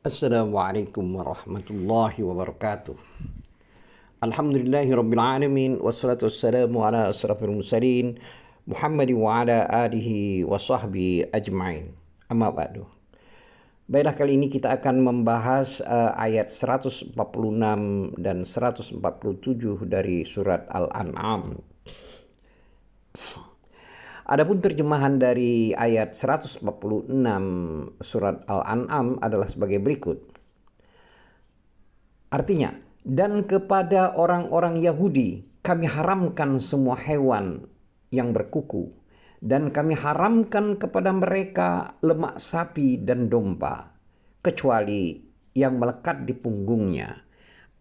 Assalamualaikum warahmatullahi wabarakatuh. Alhamdulillahi rabbil alamin wassalatu wassalamu ala asrafil mursalin Muhammad wa ala alihi wa sahbihi ajma'in. Amma ba'du. Baiklah, kali ini kita akan membahas ayat 146 dan 147 dari surat Al-An'am. Adapun terjemahan dari ayat 146 surat Al-An'am adalah sebagai berikut. Artinya, dan kepada orang-orang Yahudi kami haramkan semua hewan yang berkuku, dan kami haramkan kepada mereka lemak sapi dan domba, kecuali yang melekat di punggungnya,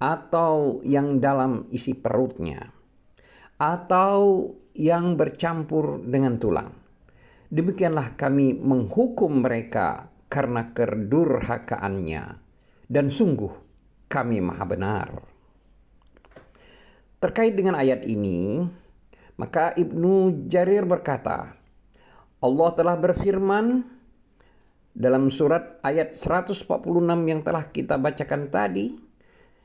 atau yang dalam isi perutnya, atau yang bercampur dengan tulang. Demikianlah kami menghukum mereka karena kedurhakaannya, dan sungguh kami maha benar. Terkait dengan ayat ini, maka Ibnu Jarir berkata, Allah telah berfirman dalam surat ayat 146 yang telah kita bacakan tadi,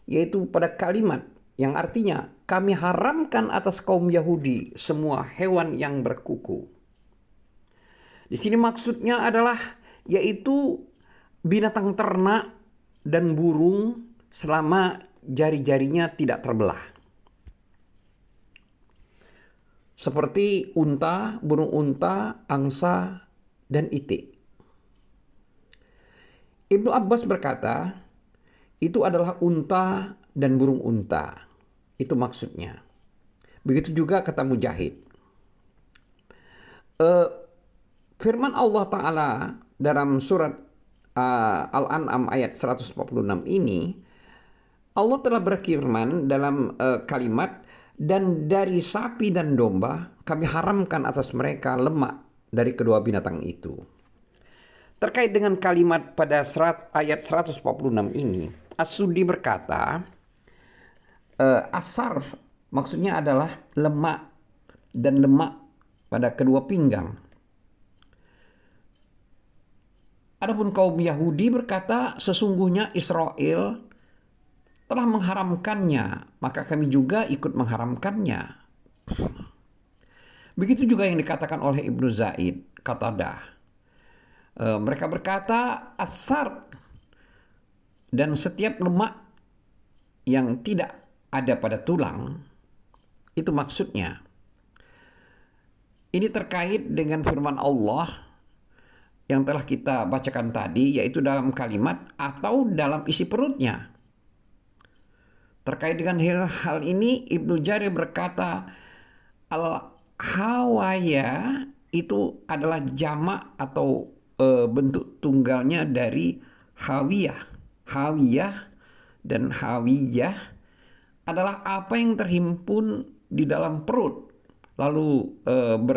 yaitu pada kalimat yang artinya kami haramkan atas kaum Yahudi semua hewan yang berkuku. Di sini maksudnya adalah yaitu binatang ternak dan burung selama jari-jarinya tidak terbelah. Seperti unta, burung unta, angsa, dan itik. Ibnu Abbas berkata, itu adalah unta dan burung unta. Itu maksudnya. Begitu juga kata Mujahid. Firman Allah Ta'ala dalam surat Al-An'am ayat 146 ini, Allah telah berfirman dalam kalimat, dan dari sapi dan domba kami haramkan atas mereka lemak dari kedua binatang itu. Terkait dengan kalimat pada ayat 146 ini, As-Sudi berkata, asarf maksudnya adalah lemak dan lemak pada kedua pinggang. Adapun kaum Yahudi berkata, sesungguhnya Israel telah mengharamkannya, maka kami juga ikut mengharamkannya. Begitu juga yang dikatakan oleh Ibnu Zaid, Qatadah. Mereka berkata, asar dan setiap lemak yang tidak ada pada tulang, itu maksudnya. Ini terkait dengan firman Allah yang telah kita bacakan tadi, yaitu dalam kalimat atau dalam isi perutnya. Terkait dengan hal ini, Ibnu Jarir berkata, al-hawaya itu adalah jamak atau bentuk tunggalnya dari hawiyah. Hawiyah dan hawiyah adalah apa yang terhimpun di dalam perut, lalu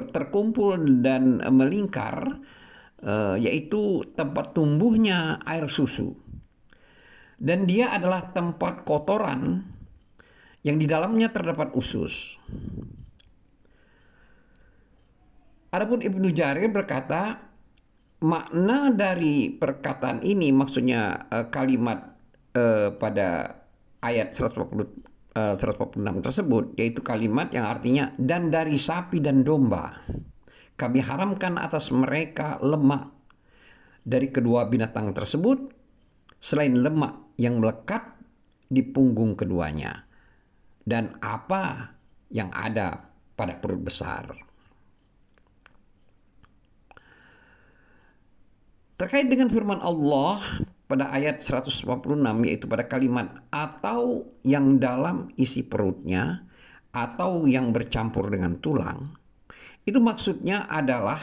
terkumpul dan melingkar, yaitu tempat tumbuhnya air susu. Dan dia adalah tempat kotoran yang di dalamnya terdapat usus. Adapun Ibnu Jarir berkata, makna dari perkataan ini maksudnya kalimat pada ayat 146 tersebut, yaitu kalimat yang artinya dan dari sapi dan domba kami haramkan atas mereka lemak dari kedua binatang tersebut selain lemak yang melekat di punggung keduanya dan apa yang ada pada perut besar. Terkait dengan firman Allah pada ayat 156, yaitu pada kalimat atau yang dalam isi perutnya atau yang bercampur dengan tulang, itu maksudnya adalah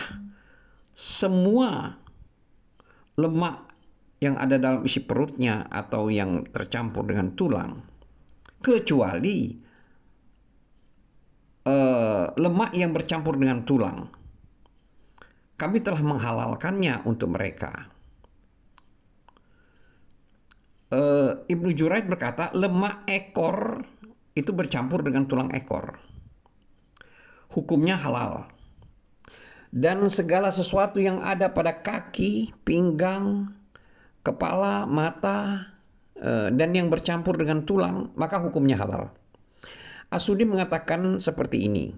semua lemak yang ada dalam isi perutnya atau yang tercampur dengan tulang, kecuali lemak yang bercampur dengan tulang. Kami telah menghalalkannya untuk mereka. Ibnu Juraid berkata, lemak ekor itu bercampur dengan tulang ekor. Hukumnya halal. Dan segala sesuatu yang ada pada kaki, pinggang, kepala, mata, dan yang bercampur dengan tulang, maka hukumnya halal. As-Suddi mengatakan seperti ini.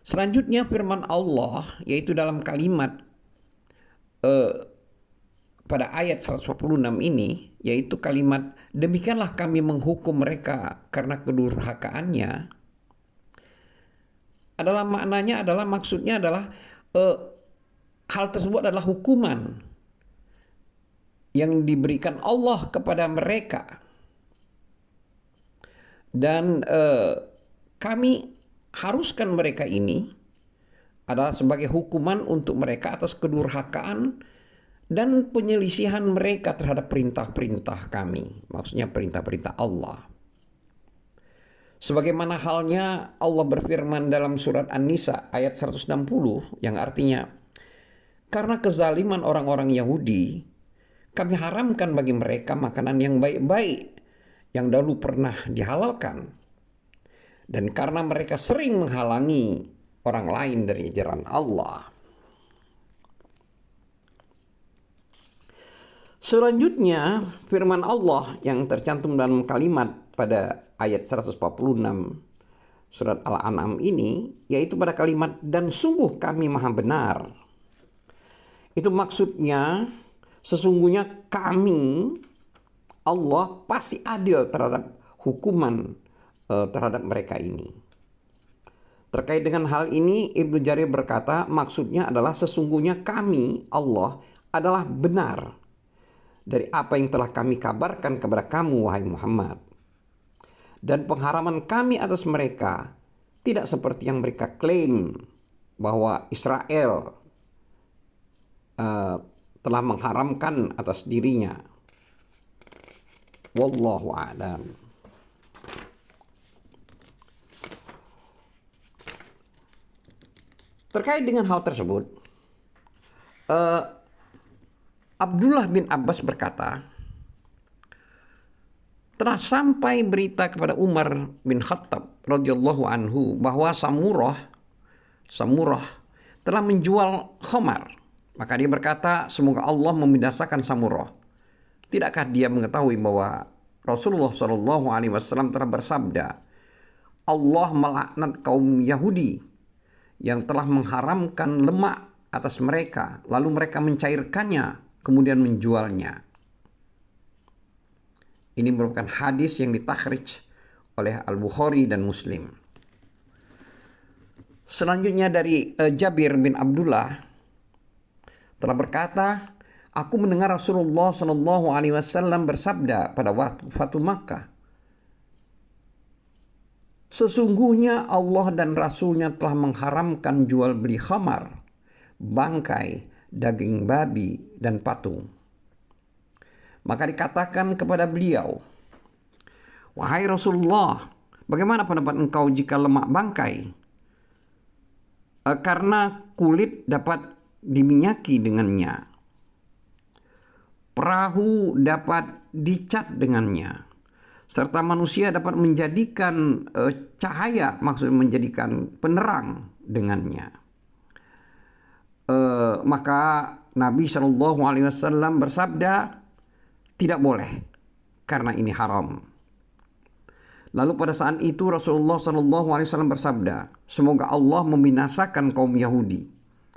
Selanjutnya firman Allah, yaitu dalam kalimat pada ayat 146 ini, yaitu kalimat, demikianlah kami menghukum mereka karena kedurhakaannya, adalah maknanya adalah maksudnya adalah hal tersebut adalah hukuman yang diberikan Allah kepada mereka, dan kami haruskan mereka ini adalah sebagai hukuman untuk mereka atas kedurhakaan dan penyelisihan mereka terhadap perintah-perintah kami, maksudnya perintah-perintah Allah. Sebagaimana halnya Allah berfirman dalam surat An-Nisa ayat 160 yang artinya, karena kezaliman orang-orang Yahudi, kami haramkan bagi mereka makanan yang baik-baik yang dahulu pernah dihalalkan. Dan karena mereka sering menghalangi orang lain dari ajaran Allah. Selanjutnya firman Allah yang tercantum dalam kalimat pada ayat 146 surat Al-An'am ini, yaitu pada kalimat dan sungguh kami maha benar. Itu maksudnya sesungguhnya kami, Allah pasti adil terhadap hukuman terhadap mereka ini. Terkait dengan hal ini Ibnu Jarir berkata, maksudnya adalah sesungguhnya kami, Allah, adalah benar dari apa yang telah kami kabarkan kepada kamu, wahai Muhammad. Dan pengharaman kami atas mereka tidak seperti yang mereka klaim bahwa Israel telah mengharamkan atas dirinya. Wallahu a'lam. Terkait dengan hal tersebut, Abdullah bin Abbas berkata, telah sampai berita kepada Umar bin Khattab radhiyallahu anhu bahwa Samurah telah menjual khamar. Maka dia berkata, semoga Allah membinasakan Samurah. Tidakkah dia mengetahui bahwa Rasulullah SAW telah bersabda, Allah melaknat kaum Yahudi yang telah mengharamkan lemak atas mereka, lalu mereka mencairkannya, kemudian menjualnya. Ini merupakan hadis yang ditakhrij oleh Al-Bukhari dan Muslim. Selanjutnya dari Jabir bin Abdullah telah berkata, aku mendengar Rasulullah SAW bersabda pada waktu Fatu Makkah, sesungguhnya Allah dan Rasulnya telah mengharamkan jual beli khamar, bangkai, daging babi, dan patung. Maka dikatakan kepada beliau, wahai Rasulullah, bagaimana pendapat engkau jika lemak bangkai? Karena kulit dapat diminyaki dengannya, perahu dapat dicat dengannya, serta manusia dapat menjadikan cahaya, maksudnya menjadikan penerang dengannya. Maka Nabi SAW bersabda, tidak boleh, karena ini haram. Lalu pada saat itu Rasulullah SAW bersabda, semoga Allah membinasakan kaum Yahudi.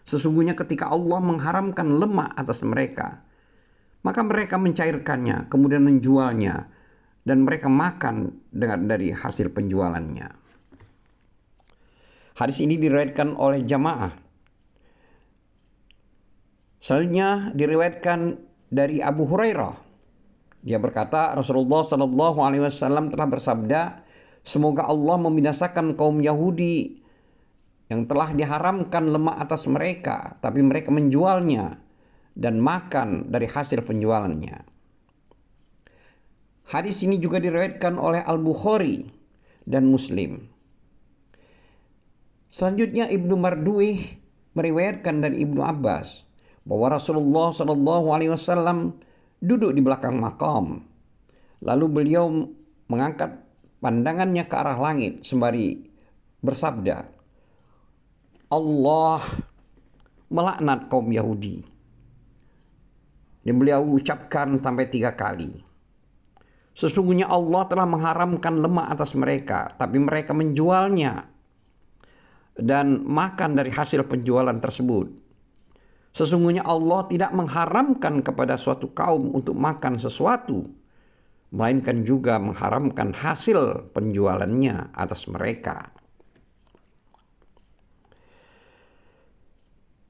Sesungguhnya ketika Allah mengharamkan lemak atas mereka, maka mereka mencairkannya, kemudian menjualnya, dan mereka makan dari hasil penjualannya. Hadis ini diriwayatkan oleh jamaah. Selanjutnya diriwayatkan dari Abu Hurairah. Dia berkata, Rasulullah SAW telah bersabda, semoga Allah membinasakan kaum Yahudi yang telah diharamkan lemak atas mereka, tapi mereka menjualnya dan makan dari hasil penjualannya. Hadis ini juga diriwayatkan oleh Al-Bukhari dan Muslim. Selanjutnya Ibnu Marduih meriwayatkan dari Ibnu Abbas bahwa Rasulullah SAW duduk di belakang makam. Lalu beliau mengangkat pandangannya ke arah langit sembari bersabda, Allah melaknat kaum Yahudi Dan beliau ucapkan sampai 3 kali. Sesungguhnya Allah telah mengharamkan lemak atas mereka, tapi mereka menjualnya dan makan dari hasil penjualan tersebut. Sesungguhnya Allah tidak mengharamkan kepada suatu kaum untuk makan sesuatu, melainkan juga mengharamkan hasil penjualannya atas mereka.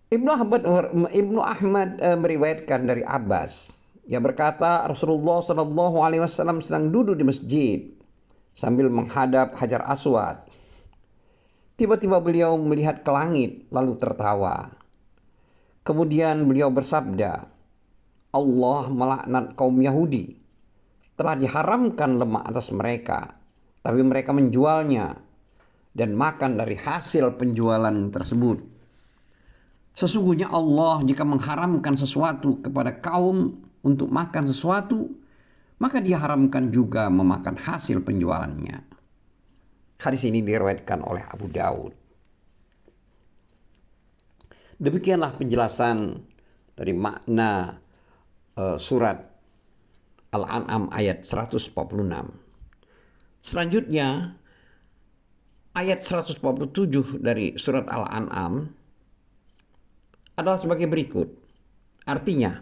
Ibnu Ahmad meriwayatkan dari Abbas, ia berkata Rasulullah Shallallahu Alaihi Wasallam sedang duduk di masjid sambil menghadap Hajar Aswad. Tiba-tiba beliau melihat ke langit lalu tertawa. Kemudian beliau bersabda, Allah melaknat kaum Yahudi. Telah diharamkan lemak atas mereka, tapi mereka menjualnya dan makan dari hasil penjualan tersebut. Sesungguhnya Allah jika mengharamkan sesuatu kepada kaum untuk makan sesuatu, maka dia haramkan juga memakan hasil penjualannya. Hadis ini diriwayatkan oleh Abu Daud. Demikianlah penjelasan dari makna surat Al-An'am ayat 146. Selanjutnya ayat 147 dari surat Al-An'am adalah sebagai berikut. Artinya,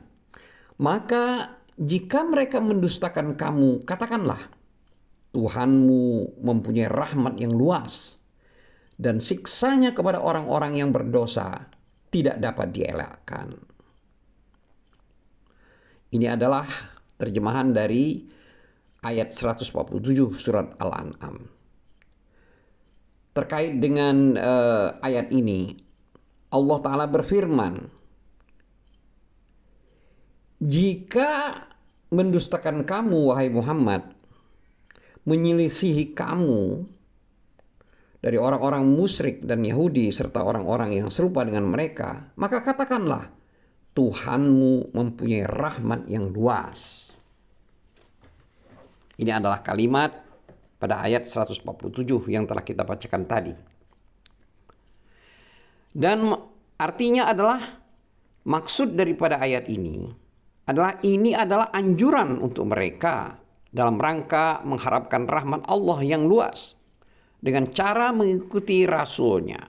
maka jika mereka mendustakan kamu, katakanlah, Tuhanmu mempunyai rahmat yang luas, dan siksanya kepada orang-orang yang berdosa tidak dapat dielakkan. Ini adalah terjemahan dari ayat 147 surat Al-An'am. Terkait dengan ayat ini, Allah Ta'ala berfirman, jika mendustakan kamu, wahai Muhammad, menyelisihi kamu dari orang-orang musyrik dan Yahudi serta orang-orang yang serupa dengan mereka, maka katakanlah, Tuhanmu mempunyai rahmat yang luas. Ini adalah kalimat pada ayat 147 yang telah kita bacakan tadi. Dan artinya adalah, maksud daripada ayat ini adalah anjuran untuk mereka dalam rangka mengharapkan rahmat Allah yang luas dengan cara mengikuti Rasulnya.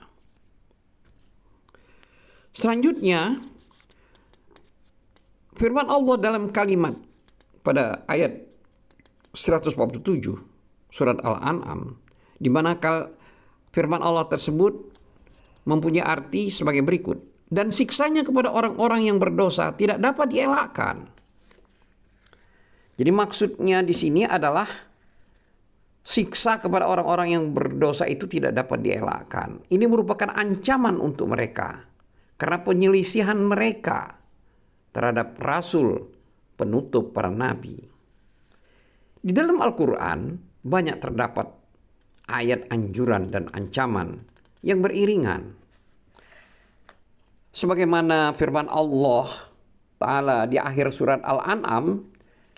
Selanjutnya, firman Allah dalam kalimat pada ayat 147 surat Al-An'am, di mana firman Allah tersebut mempunyai arti sebagai berikut. Dan siksanya kepada orang-orang yang berdosa tidak dapat dielakkan. Jadi maksudnya di sini adalah siksa kepada orang-orang yang berdosa itu tidak dapat dielakkan. Ini merupakan ancaman untuk mereka karena penyelisihan mereka terhadap Rasul penutup para nabi. Di dalam Al-Quran banyak terdapat ayat anjuran dan ancaman yang beriringan. Sebagaimana firman Allah Ta'ala di akhir surat Al-An'am,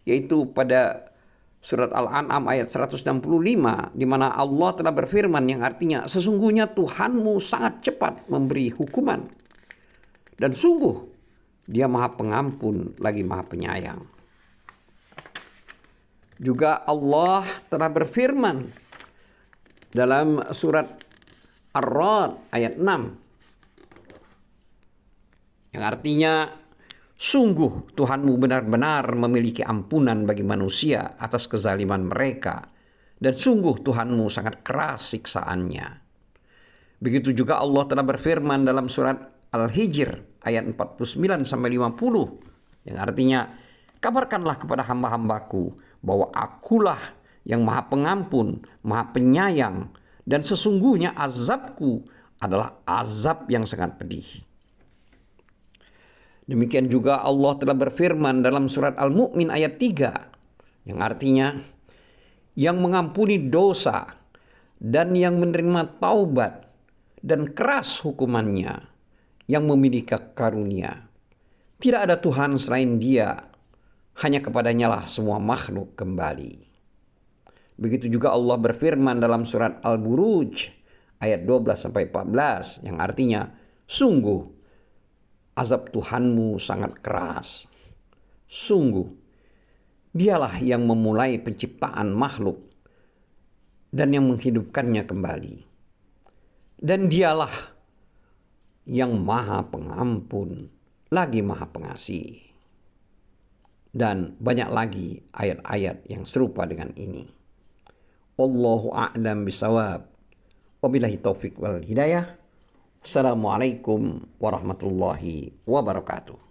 yaitu pada surat Al-An'am ayat 165, di mana Allah telah berfirman yang artinya, sesungguhnya Tuhanmu sangat cepat memberi hukuman, dan sungguh Dia Maha Pengampun lagi Maha Penyayang. Juga Allah telah berfirman dalam surat Ar-Ra'd ayat 6, yang artinya, sungguh Tuhanmu benar-benar memiliki ampunan bagi manusia atas kezaliman mereka, dan sungguh Tuhanmu sangat keras siksaannya. Begitu juga Allah telah berfirman dalam surat Al-Hijr ayat 49-50, yang artinya, kabarkanlah kepada hamba-hambaku bahwa akulah yang Maha Pengampun, Maha Penyayang, dan sesungguhnya azabku adalah azab yang sangat pedih. Demikian juga Allah telah berfirman dalam surat Al-Mu'min ayat 3, yang artinya, yang mengampuni dosa dan yang menerima taubat dan keras hukumannya, yang memiliki karunia. Tidak ada Tuhan selain Dia, hanya kepadanya lah semua makhluk kembali. Begitu juga Allah berfirman dalam surat Al-Buruj ayat 12-14, yang artinya, sungguh azab Tuhanmu sangat keras. Sungguh, dialah yang memulai penciptaan makhluk dan yang menghidupkannya kembali. Dan dialah yang maha pengampun, lagi maha pengasih. Dan banyak lagi ayat-ayat yang serupa dengan ini. Allahu a'lam bisawab. Wabillahi taufiq wal hidayah. Assalamualaikum warahmatullahi wabarakatuh.